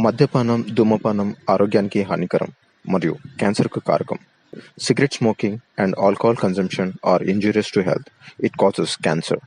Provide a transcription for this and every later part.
మద్యపానం, ధూమపానం ఆరోగ్యానికి హానికరం మరియు క్యాన్సర్‌కు కారకం. Cigarette smoking and alcohol consumption are injurious to health. It causes cancer.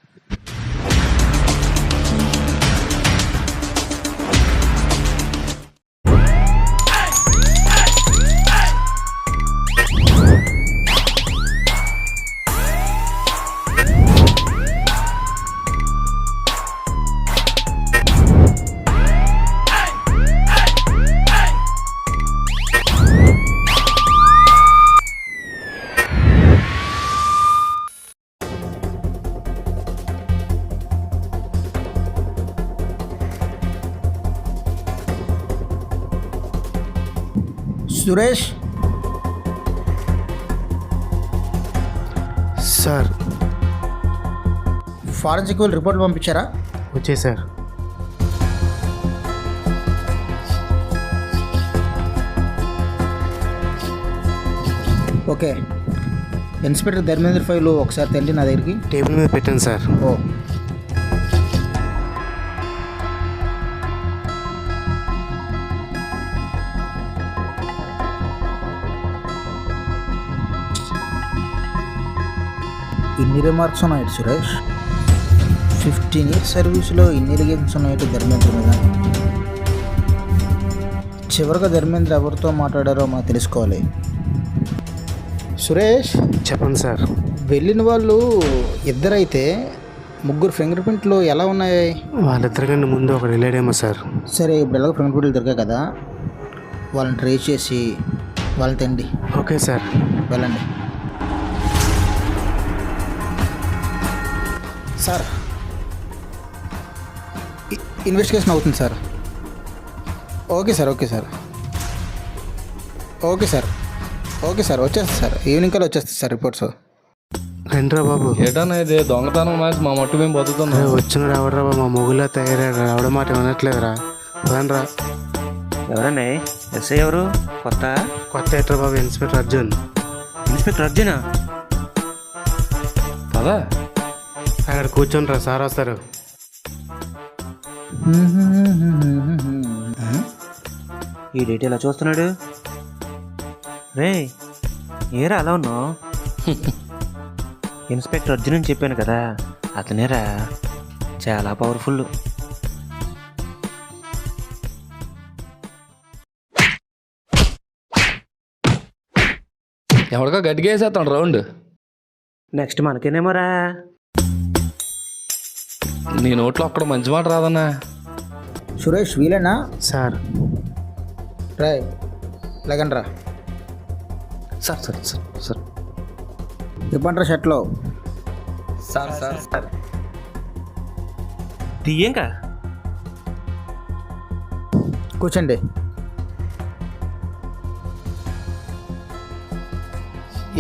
Suresh sir forensic వాళ్ళు రిపోర్ట్లు పంపించారా? వచ్చే sir. Okay, inspector Dharmendra file ఒకసారి తండి నా దగ్గరికి. టేబుల్ మీద పెట్టండి సార్. ఓ ఇన్ని రిమార్క్స్ ఉన్నాయి సురేష్. 15 years సర్వీస్లో ఇన్ని ఎలిగేషన్స్ ఉన్నాయి ధర్మేంద్ర మీద. చివరిగా ధర్మేంద్ర ఎవరితో మాట్లాడారో మనం తెలుసుకోవాలి. సురేష్ చెప్పండి సార్. వెళ్ళిన వాళ్ళు ఇద్దరైతే ముగ్గురు ఫింగర్ ప్రింట్లు ఎలా ఉన్నాయి? వాళ్ళిద్దరికంటే ముందు ఒకడు వెళ్ళాడేమో సార్. సరే, ఇప్పుడు ఎలాగో ఫింగర్ ప్రింట్లు దొరికాయి కదా, వాళ్ళని ట్రేస్ చేసి వాళ్ళని తండి. ఓకే సార్, వెళ్ళండి. సార్, ఇన్వెస్టిగేషన్ అవుతుంది sir. Okay sir, okay sir, okay sir, okay sir, వచ్చేస్తుంది సార్. ఈవినింగ్ కల్లా వచ్చేస్తుంది సార్ రిపోర్ట్స్. రండిరా బాబు. ఏటన్నా ఇది దొంగతనం మాసి మా మట్టు మేము బతుకుతున్నాం. వచ్చినాడు ఎవడరా బాబు, మా మొగులా తయారాడు. ఎవడ మాట వినట్లేదురా. రండిరా. ఎవరండి? ఎస్ఐ ఎవరు? కొత్త ఎట్రా బాబు, ఇన్స్పెక్టర్ అర్జున్. ఇన్స్పెక్టర్ అర్జునా? పదా అక్కడ కూర్చోండి రా, సార్ వస్తారు. ఈ డేట్ ఎలా చూస్తున్నాడు? రే ఏరా అలా ఉన్నావు? ఇన్స్పెక్టర్ అర్జున్ అని చెప్పాను కదా, అతనేరా, చాలా పవర్ఫుల్. ఎవరికో గట్టిగా వేసేస్తాడు రౌండ్. నెక్స్ట్ మనకేనేమోరా. నీ నోట్లో ఒక్కడ మంచి మాట రాదన్నా. సురేష్ వీలేనా? సార్ రాయ్ లేకండి రా. సార్ సార్ సార్ సార్ ఇవ్వండి షర్ట్లో. సార్ సార్ సార్ తీయంకా కూర్చోండి.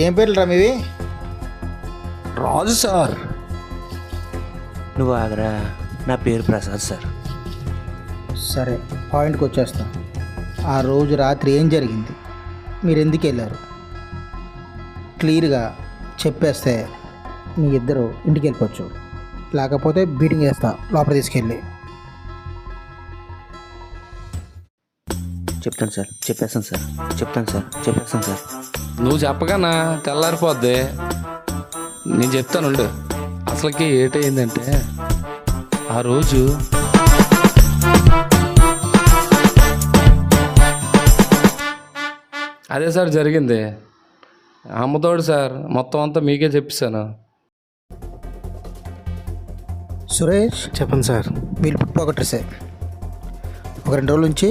ఏం పేర్లు రా మీవి? రాజు సార్. నువ్వు ఆగరా, నా పేరు ప్రసాద్ సార్. సరే, పాయింట్కి వచ్చేస్తాం. ఆ రోజు రాత్రి ఏం జరిగింది, మీరు ఎందుకు వెళ్ళారు, క్లియర్గా చెప్పేస్తే మీ ఇద్దరు ఇంటికి వెళ్ళిపోవచ్చు. లేకపోతే బీటింగ్ వేస్తా లోపల తీసుకెళ్ళి. చెప్తాను సార్, చెప్పేస్తాను సార్, చెప్తాను సార్, చెప్పేస్తాను సార్. నువ్వు చెప్పగానా తెల్లారిపోద్ది. నేను చెప్తానుండు. అసలుకి ఏటైందంటే ఆ రోజు అదే సార్ జరిగింది. అమ్మతోడు సార్, మొత్తం అంతా మీకే చెప్పేశాను. సురేష్ చెప్పండి సార్. వీళ్ళు పుట్టుకొకట్రేసే. ఒక 2 రోజుల నుంచి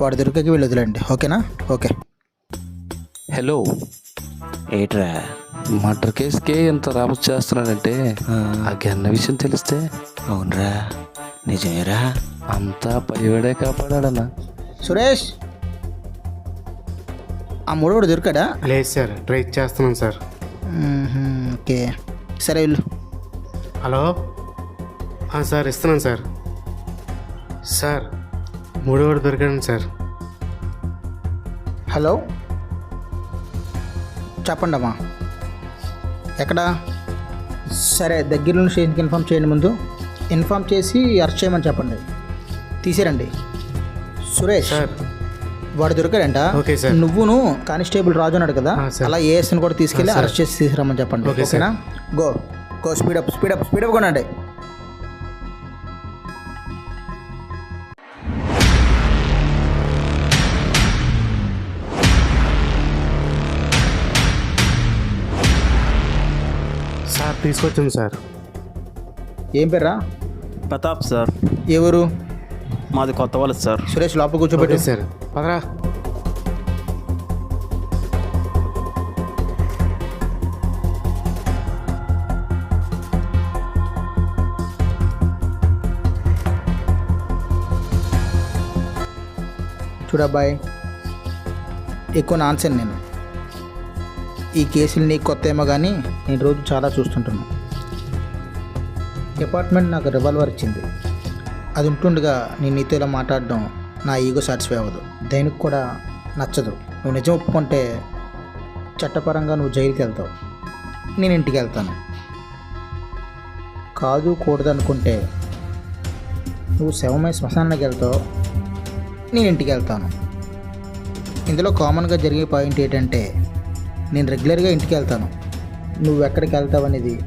వాడు దొరికేకి వీళ్ళు వదిలేండి, ఓకేనా? ఓకే. హలో, ఏట్రా? మర్డర్ కేసుకే ఇంత రాబోతు చేస్తున్నాడంటే ఆ గన్న విషయం తెలిస్తే. అవునరా, నిజమేరా. అంతా పైవాడే కాపాడాడన్నా. సురేష్, ఆ మూడోడు దొరికాడా? లేదు సార్, ట్రై చేస్తున్నాను సార్. ఓకే, సరే వెళ్ళు. హలో సార్, ఇస్తున్నాను సార్. సార్, 3 దొరికాడు సార్. హలో, చెప్పండి అమ్మా, ఎక్కడా? సరే, దగ్గరలో స్టేషన్కి ఇన్ఫామ్ చేయండి. ముందు ఇన్ఫామ్ చేసి అరెస్ట్ చేయమని చెప్పండి. తీసేరండి. సురేష్ సార్ వాడు దొరికాడంట. Okay sir. నువ్వును కానిస్టేబుల్ రాజు అన్నాడు కదా, సార్. అలా ఏఎస్ని కూడా తీసుకెళ్ళి సార్. అరెస్ట్ చేసి తీసుకురమ్మని చెప్పండి. Okay sir. ఓకేనా? గో గో, స్పీడప్ కొనండి. సార్ తీసుకొచ్చాం సార్. ఏం పేర్రా? ప్రతాప్ సార్, ఎవరు? మాది కొత్త వాళ్ళు సార్. సురేష్ లోపల ఓకే కూర్చోబెట్టు. సార్ పదరా. చూడబ్బాయ్, ఎక్కువ నాన్సెన్ నేను. ఈ కేసులు నీకు కొత్త ఏమో కానీ నేను రోజు చాలా చూస్తుంటున్నాను. డిపార్ట్మెంట్ నాకు రివాల్వర్ ఇచ్చింది. అది ఉంటుండగా నేను నీతో ఇలా మాట్లాడడం నా ఈగో సాటిస్ఫై అవ్వదు, దేనికి కూడా నచ్చదు. నువ్వు నిజం ఒప్పుకుంటే చట్టపరంగా నువ్వు జైలుకి వెళ్తావు, నేను ఇంటికి వెళ్తాను. కాదు కూడదు అనుకుంటే నువ్వు శవమై శ్మశానానికి వెళ్తావు, నేను ఇంటికి వెళ్తాను. ఇందులో కామన్గా జరిగే పాయింట్ ఏంటంటే నేను రెగ్యులర్గా ఇంటికి వెళ్తాను, నువ్వు ఎక్కడికి వెళ్తావు అనేది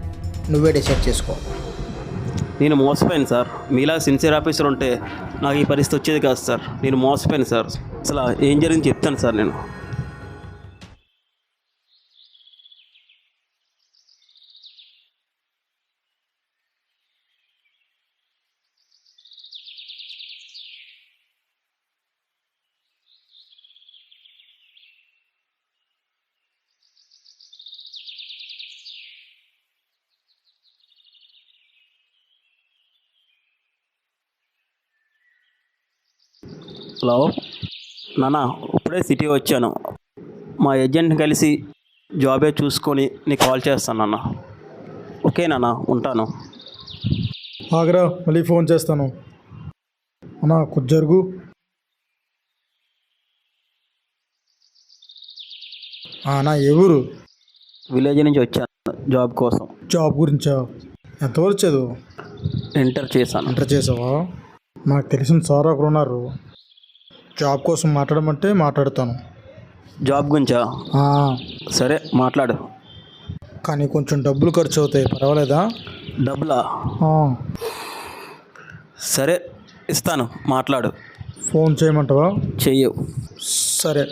నువ్వే డిసైడ్ చేసుకో. నేను మోసపోయాను సార్. మీలా సిన్సియర్ ఆఫీసర్ ఉంటే నాకు ఈ పరిస్థితి వచ్చేది కాదు సార్. నేను మోసపోయాను సార్. అసలు ఏం జరిగింది చెప్తాను సార్ నేను. హలో నాన్న, ఇప్పుడే సిటీ వచ్చాను. మా ఏజెంట్ని కలిసి జాబే చూసుకొని నీకు కాల్ చేస్తాను నాన్న. ఓకే నాన్న, ఉంటాను. ఆగరా, మళ్ళీ ఫోన్ చేస్తాను. అన్నా కొంచెం జరుగు. అన్నా ఎవరు? విలేజ్ నుంచి వచ్చాను జాబ్ కోసం. జాబ్ గురించా? ఎంతవరకు చదువు? ఎంటర్ చేశాను. ఎంటర్ చేసావా? నాకు తెలిసిన సార్ ఒకరు ఉన్నారు, జాబ్ కోసం మాట్లాడమంటే మాట్లాడతాను. జాబ్ గురించా? ఆ, సరే మాట్లాడు. కానీ కొంచెం డబ్బులు ఖర్చు అవుతాయి, పర్వాలేదా? డబ్బులా? ఆ, సరే ఇస్తాను, మాట్లాడు. ఫోన్ చేయమంటావా? చెయ్యు. సరే.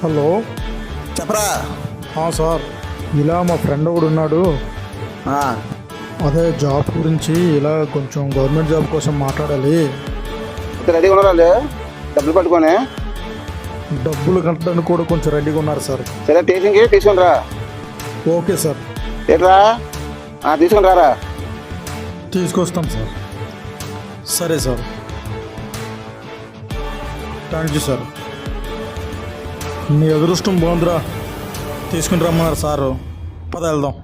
హలో, చెప్పరా. సార్, ఇలా మా ఫ్రెండ్ ఒకడు ఉన్నాడు, అదే జాబ్ గురించి ఇలా కొంచెం గవర్నమెంట్ జాబ్ కోసం మాట్లాడాలి. రెడీగా ఉన్నారా? డబ్బులు పట్టుకొని డబ్బులు కట్టడానికి కూడా కొంచెం రెడీగా ఉన్నారు సార్. సరే టీచింగ్కి తీసుకుని రా. Okay sir. ఏంట్రా? తీసుకుని రారా. తీసుకొస్తాం సార్. సరే సార్, థ్యాంక్ యూ సార్. నీ అదృష్టం బాగుందిరా, తీసుకుని రమ్మన్నారు సారు. పద వెళ్దాం.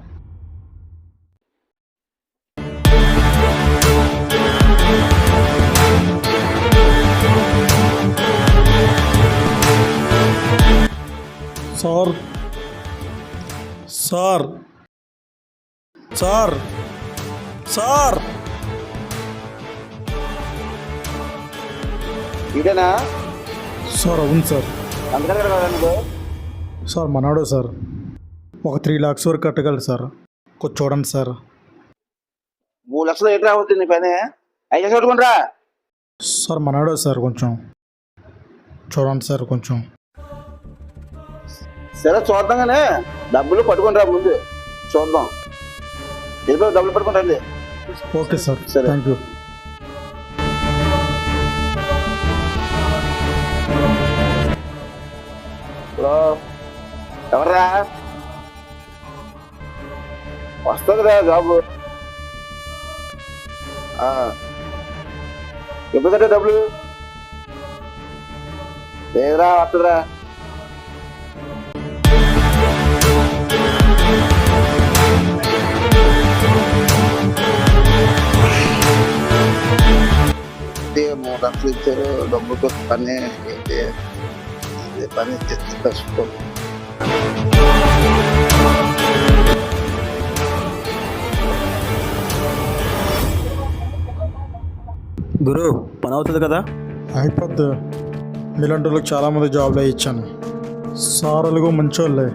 సార్ సార్ సార్ సార్ ఇదేనా? సార్ అవును సార్. అందుకని కదా నువ్వు. సార్ మనోడు సార్, ఒక 3 lakhs వరకు కట్టగలరు సార్, కొంచెం చూడండి సార్. 3 లక్షలు ఏంటి రావద్దు నీ పని. 5 లక్షలు పట్టుకుని రా. సార్ మనోడు సార్, కొంచెం చూడండి సార్ కొంచెం. సరే చూద్దాం కానీ డబ్బులు పట్టుకుని రా ముందు, చూద్దాం. వెళ్ళిపోయి డబ్బులు పట్టుకుని రండి. ఓకే సార్, సరే. Thank you. హలో, ఎవర్రా? వస్తుందిరా జాబు. ఎప్పుడంటే డబ్బులు లేదురా, వస్తుందిరా. మూడంతా డబ్బులు ఇచ్చారు, డబ్బులతో పని ఏంటి ఇదే పని తెచ్చి కష్టం. గురు పని అవుతుంది కదా? అయిపోద్ది. మీలాంటి వాళ్ళకి చాలామంది జాబ్లు ఇచ్చాను. సార్లుగా మంచోళ్ళే.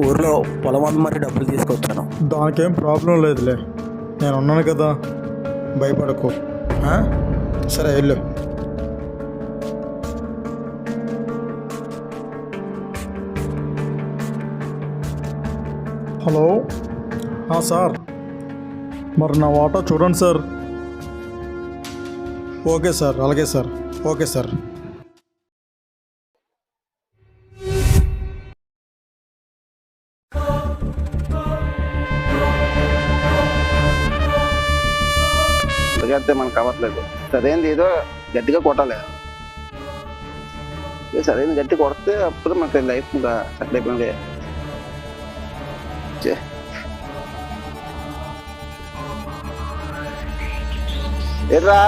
ఊర్లో పొలం అమ్మి డబ్బులు తీసుకొచ్చాను. దానికేం ప్రాబ్లం లేదులే, నేను ఉన్నాను కదా, భయపడకు. ఆ? సరే వెళ్ళు. హలో సార్, మరి నా వాటా చూడండి సార్. ఓకే సార్, అలాగే సార్. Okay sir. పరిగెత్తే మనకు కావట్లేదు. సరైనది ఏదో గట్టిగా కొట్టాలి. సరైన గట్టి కొడితే అప్పుడు మనకి లైఫ్ ఇంకా సెటిల్ అయిపోయింది. ఏట్రా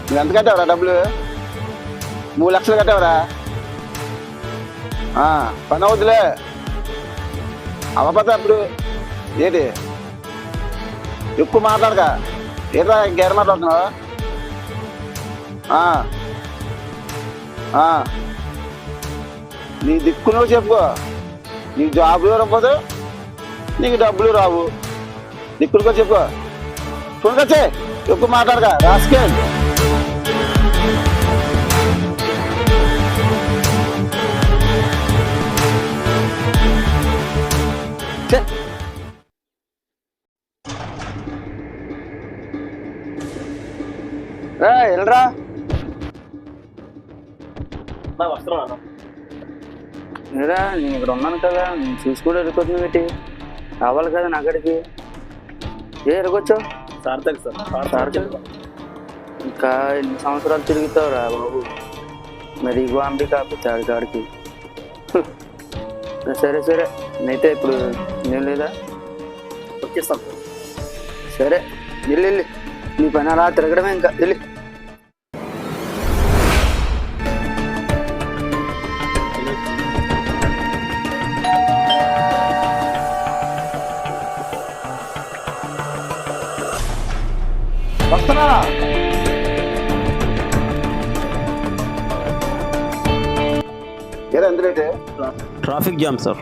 నువ్వు ఎంత కట్టావురా డబ్బులు? 3 లక్షలు కట్టావురా? పని అవుతులే అవ్వకపోతే అప్పుడు ఏంటి ఎక్కువ మాట్లాడక. ఏట్రా ఇంకేడ మాట్లాడుతున్నావు? నీ దిక్కు నువ్వు చెప్పుకో. నీకు జాబులు రాకపోతే నీకు డబ్బులు రావు. దిక్కులుగా చెప్పుకో. చూడకొచ్చే ఎక్కువ మాట్లాడక రాసుకే. వెళ్ళరా వస్తున్నాను. లేదా నేను ఇక్కడ ఉన్నాను కదా, నేను చూసుకోవడం ఎరుకొచ్చింది పెట్టి రావాలి కదా నా అక్కడికి. ఎరుకొచ్చావు? సార్థక్ సార్. సార్థక్ ఇంకా ఎన్ని సంవత్సరాలు తిరుగుతావు రా బాబు, మరి ఇగో అంబి కాకపోతే కాడికి. సరే సరే, నేనైతే ఇప్పుడు నేను లేదా వచ్చేస్తాం. సరే వెళ్ళి నీ పని అలా తిరగడమే, ఇంకా వెళ్ళి. వస్తున్నా. ఏదో ఎందుకంటే ట్రాఫిక్ జామ్ సార్.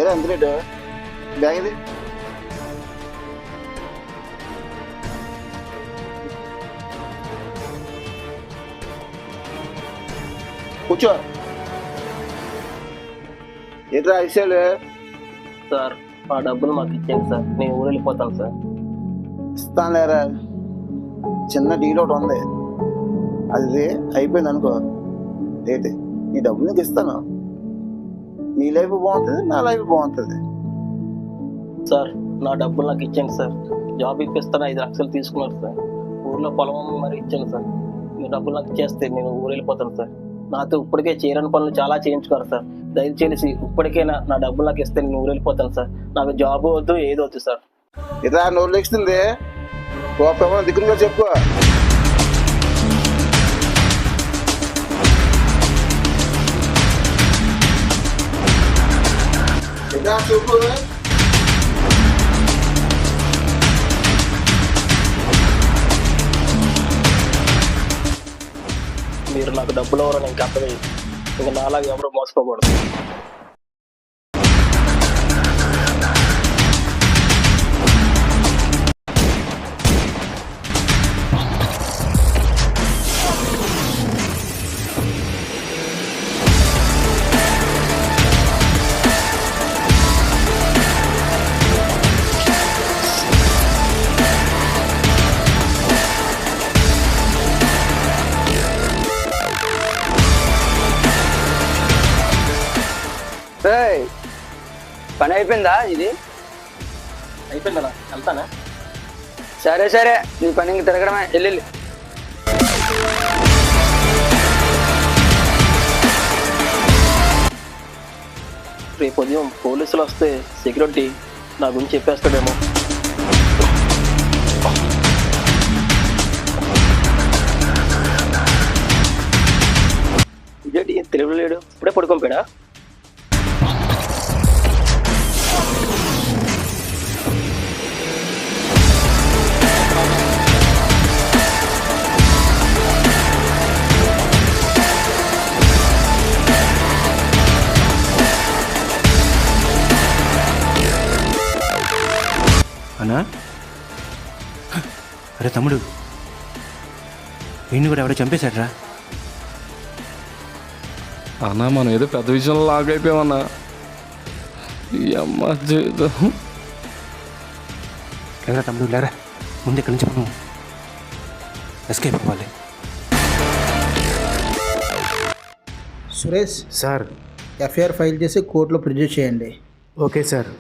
ఏదో ఎందుకంటే బ్యాగ్ ఇది కూర్చో. ఏంట్రా విషయాలు? సార్ ఆ డబ్బులు మాకు ఇచ్చేయండి సార్, నేను ఊరు వెళ్ళిపోతాను సార్. ఇస్తాను లేరా, చిన్న డీల్ ఒకటి ఉంది, అది అయిపోయింది అనుకో ఏంటి నీ డబ్బులు నీకు ఇస్తాను. నీ లైఫ్ బాగుంటుంది, నా లైఫ్ బాగుంటుంది. సార్ నా డబ్బులు నాకు ఇచ్చేయండి సార్, జాబ్ ఇప్పిస్తాను. 5 లక్షలు తీసుకున్నారు సార్, ఊర్లో పొలం మరి ఇచ్చాను సార్. మీ డబ్బులు నాకు ఇచ్చేస్తే నేను ఊరు వెళ్ళిపోతాను సార్. నాతో ఇప్పటికే చేయని పనులు చాలా చేయించుకోరు సార్. దయచేసి ఇప్పటికైనా నా డబ్బులు నాకు ఇస్తే నేను ఊరు వెళ్ళిపోతాను సార్. నాకు జాబ్ వద్దు, ఏది వద్దు సార్. ఇదా నోరు లెక్స్తుంది దిక్కుగా చెప్పు. ఇదా చెప్పు. మీరు నాకు డబ్బులు ఎవరో నేను అర్థమైంది. ఇంకా నాలాగా ఎవరు మోసపోకూడదు. పని అయిపోయిందా? ఇది అయిపోయిందా? వెళ్తానా? సరే సరే, నీ పని ఇంక తిరగడమే, వెళ్ళి. రేపు ఉదయం పోలీసులు వస్తే సెక్యూరిటీ నా గురించి చెప్పేస్తాడేమో. ఇదేంటి తెలుగులో లేడు, ఇప్పుడే పడుకోపోయాడా? అన్నా, అరే తమ్ముడు, వీడిని కూడా ఎవడో చంపేశాడ్రా. అన్నా మనం ఏదో పెద్ద విషయంలో లాగ్ అయిపోయామన్నా. ఈ అమ్మ జీవితం. లేరా తమ్ముడు, లేరా, ముందు ఇక్కడి నుంచి మనం ఎస్కేప్ అవ్వాలి. సురేష్, సార్. ఎఫ్ఐఆర్ ఫైల్ చేసి కోర్టులో ప్రొడ్యూస్ చేయండి. Okay sir.